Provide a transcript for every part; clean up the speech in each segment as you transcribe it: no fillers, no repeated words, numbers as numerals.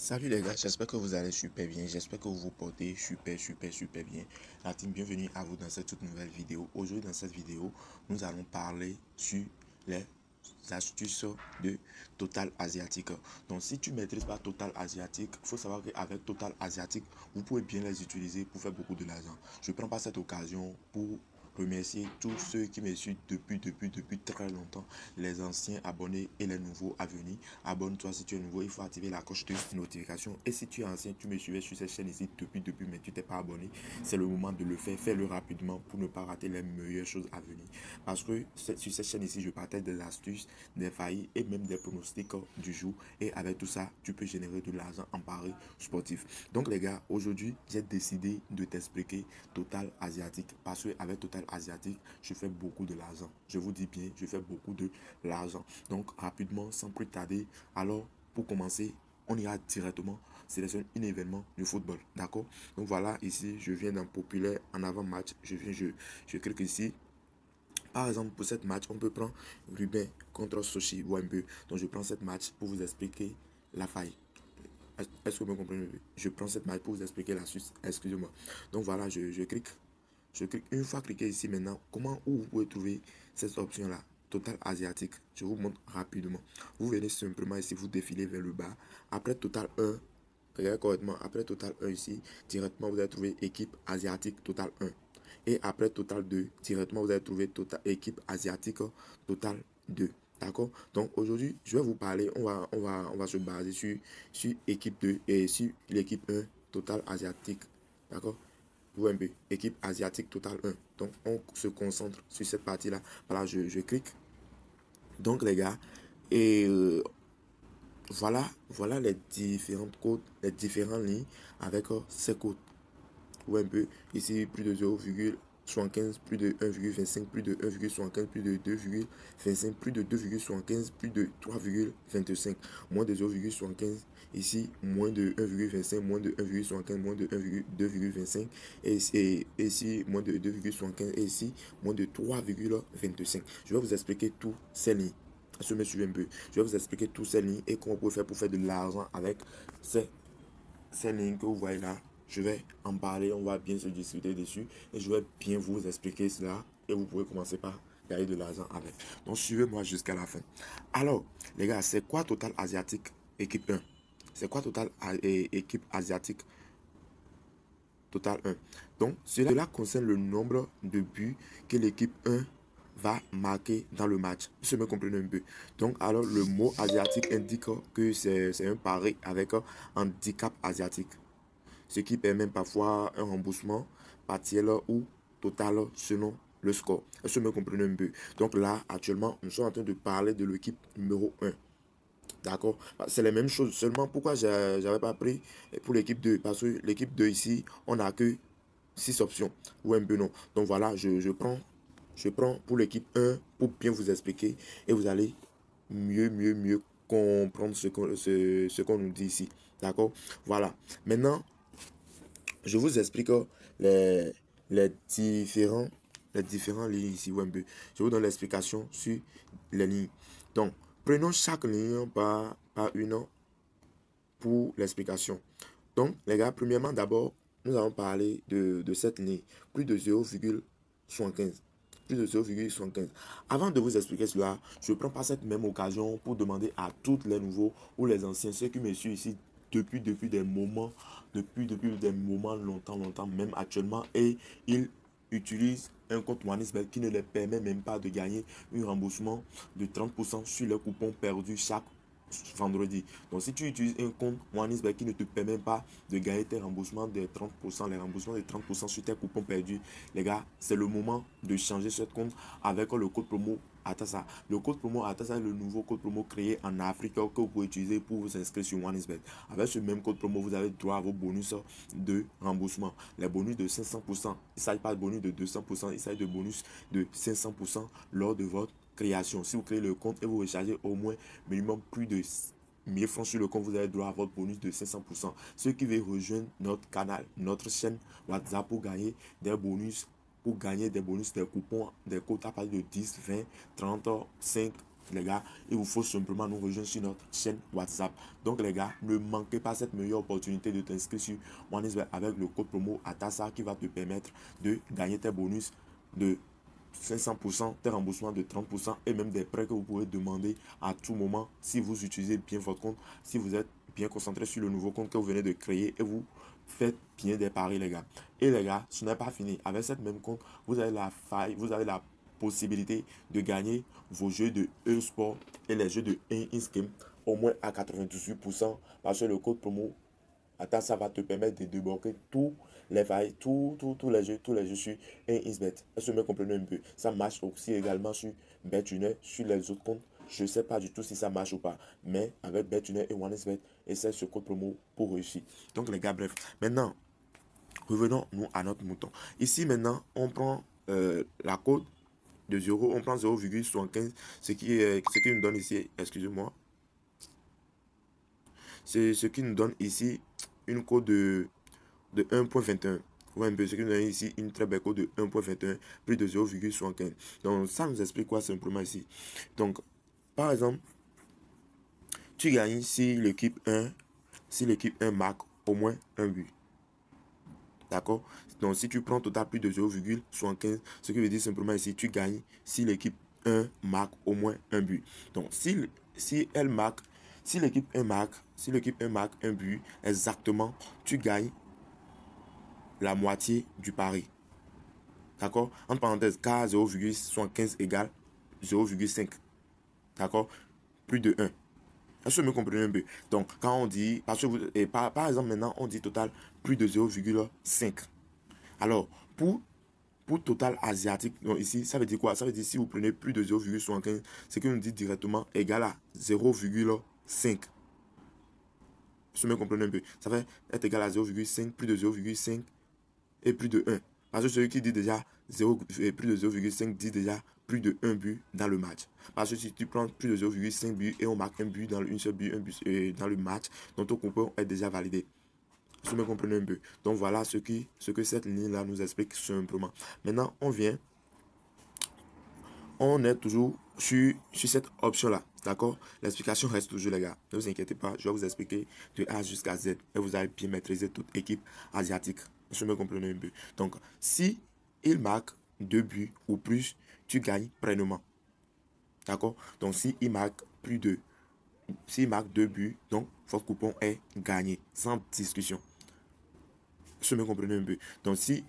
Salut les gars, j'espère que vous allez super bien, j'espère que vous vous portez super bien. La team, bienvenue à vous dans cette toute nouvelle vidéo. Aujourd'hui dans cette vidéo, nous allons parler sur les astuces de Total Asiatique. Donc si tu ne maîtrises pas Total Asiatique, il faut savoir qu'avec Total Asiatique, vous pouvez bien les utiliser pour faire beaucoup de l'argent. Je ne prends pas cette occasion pour remercier tous ceux qui me suivent depuis très longtemps, les anciens abonnés et les nouveaux à venir. Abonne-toi si tu es nouveau, il faut activer la cloche de notification. Et si tu es ancien, tu me suivais sur cette chaîne ici depuis, mais tu t'es pas abonné, c'est le moment de le faire. Fais-le rapidement pour ne pas rater les meilleures choses à venir. Parce que sur cette chaîne ici, je partage des astuces, des failles et même des pronostics du jour. Et avec tout ça, tu peux générer de l'argent en paris sportif. Donc les gars, aujourd'hui, j'ai décidé de t'expliquer Total Asiatique. Parce qu'avec Total Asiatique, je fais beaucoup de l'argent. Je vous dis bien, je fais beaucoup de l'argent. Donc rapidement, sans plus tarder, alors pour commencer, on ira directement sélectionner un événement de football. D'accord? Donc voilà, ici, je viens d'un populaire en avant-match. Je clique ici. Par exemple, pour cette match, on peut prendre Ruben contre Sochi ou un peu. Donc je prends cette match pour vous expliquer la faille. Est-ce que vous me comprenez? Je prends cette match pour vous expliquer la suite. Excusez-moi. Donc voilà, je clique. Je clique. Une fois cliqué ici maintenant, où vous pouvez trouver cette option-là? Total Asiatique. Je vous montre rapidement. Vous venez simplement ici, vous défilez vers le bas. Après Total 1, regardez correctement. Après Total 1 ici, directement vous allez trouver équipe asiatique Total 1. Et après Total 2, directement vous allez trouver équipe asiatique Total 2. D'accord? Donc aujourd'hui, je vais vous parler, on va se baser sur équipe 2 et sur l'équipe 1 Total Asiatique. D'accord? Vous un peu, équipe asiatique Total 1. Donc on se concentre sur cette partie-là. Voilà, je clique. Donc les gars, et voilà les différentes codes, les différentes lignes avec ces codes. Ou un peu ici plus de 0,75, plus de 1,25, plus de 1,75, plus de 2,25, plus de 2,75, plus de 3,25, moins de 0,75, ici moins de 1,25, moins de 1,75, moins de 2,25, et ici moins de 2,75, et ici moins de 3,25. Je vais vous expliquer tous ces lignes. Je me suis un peu. Je vais vous expliquer tous ces lignes et comment on peut faire pour faire de l'argent avec ces lignes que vous voyez là. Je vais en parler, on va bien se discuter dessus et je vais bien vous expliquer cela et vous pouvez commencer par gagner de l'argent avec. Donc suivez-moi jusqu'à la fin. Alors, les gars, c'est quoi Total Asiatique équipe 1? C'est quoi Total équipe asiatique Total 1? Donc, cela concerne le nombre de buts que l'équipe 1 va marquer dans le match. Je me comprenez un peu. Donc, alors, le mot asiatique indique que c'est un pari avec un handicap asiatique, ce qui permet parfois un remboursement partiel ou total selon le score. Est-ce que vous me comprenez un peu? Donc là, actuellement, nous sommes en train de parler de l'équipe numéro 1. D'accord? C'est les mêmes choses. Seulement, pourquoi je n'avais pas pris pour l'équipe 2? Parce que l'équipe 2 ici, on n'a que 6 options. Ou un peu non. Donc voilà, je prends pour l'équipe 1 pour bien vous expliquer. Et vous allez mieux comprendre ce qu'on nous dit ici. D'accord? Voilà. Maintenant, je vous explique les, les différents lignes ici. Ouais, je vous donne l'explication sur les lignes. Donc, prenons chaque ligne par une pour l'explication. Donc, les gars, premièrement, d'abord, nous allons parler de cette ligne. Plus de 0,75. Plus de 0,75. Avant de vous expliquer cela, je prends pas cette même occasion pour demander à tous les nouveaux ou les anciens, ceux qui me suivent ici depuis des moments, depuis des moments longtemps, même actuellement, et ils utilisent un compte OneXBet qui ne les permet même pas de gagner un remboursement de 30% sur les coupons perdus chaque vendredi. Donc si tu utilises un compte OneXBet qui ne te permet pas de gagner tes remboursements de 30%, les remboursements de 30% sur tes coupons perdus, les gars, c'est le moment de changer ce compte avec le code promo ATASA. Le code promo ATASA est le nouveau code promo créé en Afrique que vous pouvez utiliser pour vous inscrire sur OneXBet. Avec ce même code promo, vous avez droit à vos bonus de remboursement. Les bonus de 500%, il ne s'agit pas de bonus de 200%, il s'agit de bonus de 500% lors de votre création. Si vous créez le compte et vous rechargez au moins minimum plus de 1000 francs sur le compte, vous avez droit à votre bonus de 500%. Ceux qui veulent rejoindre notre canal, notre chaîne WhatsApp pour gagner des bonus, des coupons, des codes à partir de 10, 20, 30, 5, les gars, il vous faut simplement nous rejoindre sur notre chaîne WhatsApp. Donc les gars, ne manquez pas cette meilleure opportunité de t'inscrire sur OneXBet avec le code promo ATASA qui va te permettre de gagner tes bonus de 500%, tes remboursements de 30% et même des prêts que vous pouvez demander à tout moment si vous utilisez bien votre compte, si vous êtes bien concentré sur le nouveau compte que vous venez de créer et vous faites bien des paris les gars. Et les gars, ce n'est pas fini. Avec cette même compte, vous avez la possibilité de gagner vos jeux de e-sport et les jeux de in-game au moins à 98% parce que le code promo Attends, ça va te permettre de débloquer tous les failles, tous les jeux sur XBet. Est-ce que vous me comprenez un peu? Ça marche aussi également sur BetTuner, sur les autres comptes. Je ne sais pas du tout si ça marche ou pas. Mais avec BetTuner et OneXBet, essaie ce code promo pour réussir. Donc les gars, bref. Maintenant, revenons-nous à notre mouton. Ici maintenant, on prend la cote de 0, on prend 0,75, ce qui nous donne ici, excusez-moi, c'est ce qui nous donne ici une cote de 1,21. Ouais, un peu, ce qui nous donne ici une très belle cote de 1,21, plus de 0,75. Donc, ça nous explique quoi simplement ici. Donc, par exemple, tu gagnes si l'équipe 1 marque au moins un but. D'accord? Donc, si tu prends total plus de 0,75, ce qui veut dire simplement ici, tu gagnes si l'équipe 1 marque au moins un but. Donc, si elle marque, si l'équipe 1 marque un but, exactement, tu gagnes la moitié du pari. D'accord? Entre parenthèses, car 0,75 égale 0,5. D'accord? Plus de 1. Est-ce que vous me comprenez un peu? Donc, quand on dit, parce que par exemple, maintenant, on dit total plus de 0,5. Alors, pour total asiatique, donc ici, ça veut dire quoi? Ça veut dire si vous prenez plus de 0,75, c'est que nous dit directement égal à 0,5. Est-ce que vous me comprenez un peu? Ça va être égal à 0,5, plus de 0,5 et plus de 1. Parce que celui qui dit déjà 0, plus de 0,5 dit déjà plus de 1 but dans le match. Parce que si tu prends plus de 0,5 but et on marque un but dans une seule but, dans le match, donc ton coupon est déjà validé. Si vous me comprenez un peu. Donc voilà ce que cette ligne-là nous explique simplement. Maintenant, on est toujours sur cette option-là. D'accord? L'explication reste toujours, les gars. Ne vous inquiétez pas, je vais vous expliquer de A jusqu'à Z. Et vous allez bien maîtriser toute équipe asiatique. Je me comprenez un peu. Donc, si il marque 2 buts ou plus, tu gagnes pleinement. D'accord? Donc, s'il marque s'il marque 2 buts, donc votre coupon est gagné, sans discussion. Je me comprenez un peu. Donc, si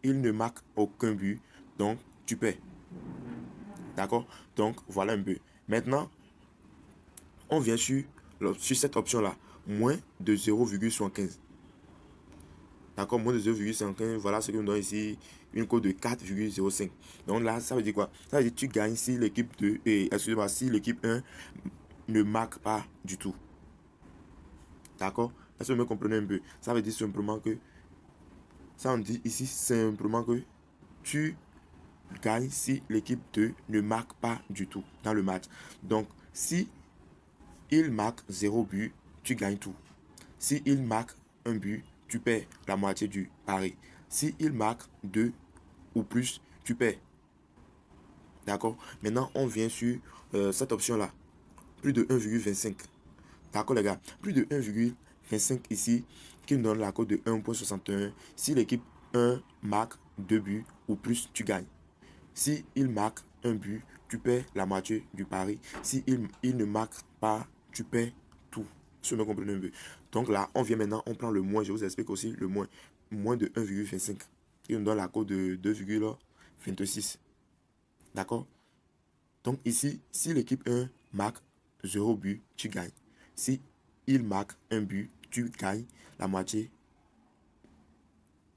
il ne marque aucun but, donc tu perds. D'accord? Donc, voilà un peu. Maintenant, on vient sur cette option-là. Moins de 0,75. D'accord? Moins de 0,75. Voilà ce que nous donne ici une cote de 4,05. Donc là, ça veut dire quoi? Ça veut dire que tu gagnes si l'équipe 2, excusez-moi, si l'équipe 1 ne marque pas du tout. D'accord? Est-ce que vous me comprenez un peu? Ça veut dire simplement que, ça on dit ici simplement que tu gagne si l'équipe 2 ne marque pas du tout dans le match. Donc, si il marque 0 but, tu gagnes tout. Si il marque un but, tu perds la moitié du pari. Si il marque 2 ou plus, tu perds. D'accord? Maintenant, on vient sur cette option-là. Plus de 1,25. D'accord, les gars? Plus de 1,25 ici, qui nous donne la cote de 1,61. Si l'équipe 1 marque 2 buts ou plus, tu gagnes. Si il marque un but, tu perds la moitié du pari. Si il ne marque pas, tu perds tout. Si vous me comprenez un peu. Donc là, on vient maintenant, on prend le moins. Je vous explique aussi le moins. Moins de 1,25. Il nous donne la cote de 2,26. D'accord? Donc ici, si l'équipe 1 marque 0 but, tu gagnes. Si il marque un but, tu gagnes la moitié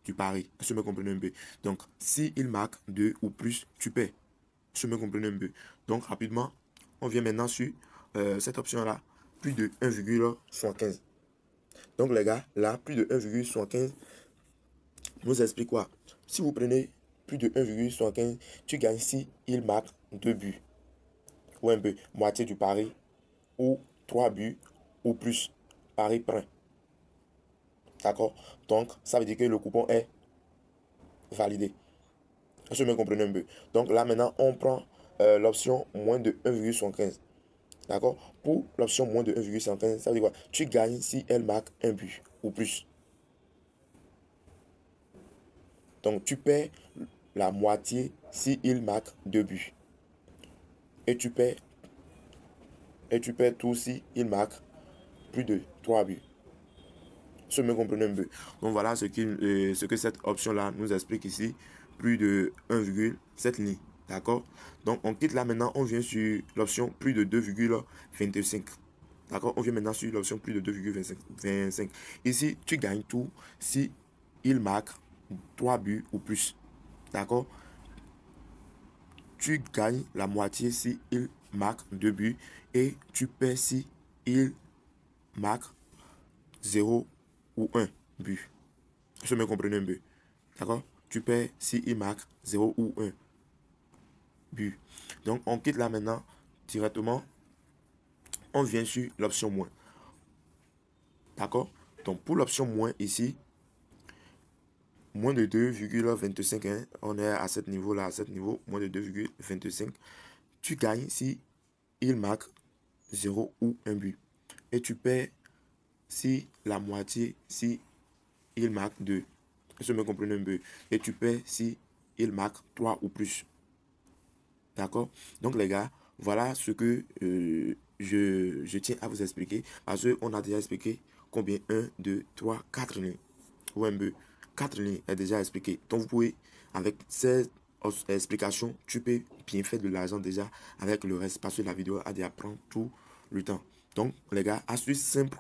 du pari. Est-ce que vous me comprenez un peu? Donc, si il marque 2 ou plus, tu perds. Est-ce que vous me comprenez un peu? Donc, rapidement, on vient maintenant sur cette option-là. Plus de 1,75. Donc, les gars, là, plus de 1,75 nous explique quoi? Si vous prenez plus de 1,75, tu gagnes si il marque 2 buts. Ou un peu, moitié du pari. Ou 3 buts ou plus. Pari plein. D'accord? Donc, ça veut dire que le coupon est validé. Est-ce que vous me comprenez un peu? Donc là, maintenant, on prend l'option moins de 1,75. D'accord? Pour l'option moins de 1,75, ça veut dire quoi? Tu gagnes si elle marque un but ou plus. Donc, tu perds la moitié si il marque 2 buts. Et tu perds tout si il marque plus de 3 buts. Je me comprenez un peu. Donc, voilà ce que cette option-là nous explique ici. Plus de 1,7 lignes. D'accord? Donc, on quitte là maintenant. On vient sur l'option plus de 2,25. D'accord? On vient maintenant sur l'option plus de 2,25. Ici, tu gagnes tout si il marque 3 buts ou plus. D'accord? Tu gagnes la moitié si il marque 2 buts et tu perds si il marque 0 ou 1 but. Je me comprenais un peu. D'accord? Tu perds si il marque 0 ou 1 but. Donc, on quitte là maintenant directement. On vient sur l'option moins. D'accord? Donc, pour l'option moins ici, moins de 2,25, hein, on est à ce niveau-là, à ce niveau, moins de 2,25. Tu gagnes si il marque 0 ou 1 but. Et tu perds si la moitié, si il marque 2. Je me comprends un peu. Et tu perds si il marque 3 ou plus. D'accord? Donc les gars, voilà ce que je tiens à vous expliquer. Parce qu'on a déjà expliqué combien 1, 2, 3, 4 lignes. Ou un peu. 4 lignes est déjà expliqué. Donc vous pouvez, avec ces explications, tu peux bien faire de l'argent déjà avec le reste. Parce que la vidéo a déjà pris tout le temps. Donc les gars, astuce simple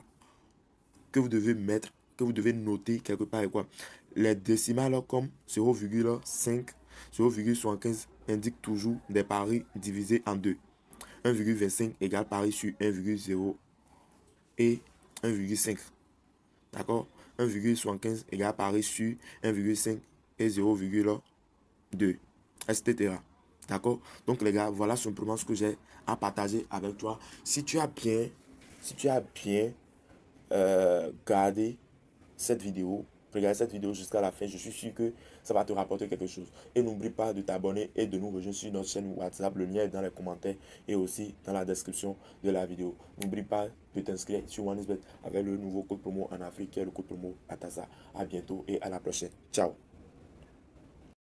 que vous devez mettre, que vous devez noter quelque part. Quoi. Les décimales comme 0,5, 0,75 indiquent toujours des paris divisés en deux. 1,25 égale pari sur 1,0 et 1,5. D'accord? 1,75 égale pari sur 1,5 et 0,2, etc. D'accord? Donc les gars, voilà simplement ce que j'ai à partager avec toi. Si tu as bien garder cette vidéo, regarder cette vidéo jusqu'à la fin, je suis sûr que ça va te rapporter quelque chose. Et n'oublie pas de t'abonner et de nous rejoindre sur notre chaîne WhatsApp. Le lien est dans les commentaires et aussi dans la description de la vidéo. N'oublie pas de t'inscrire sur OneXBet avec le nouveau code promo en Afrique qui est le code promo ATASA. À bientôt et à la prochaine. Ciao.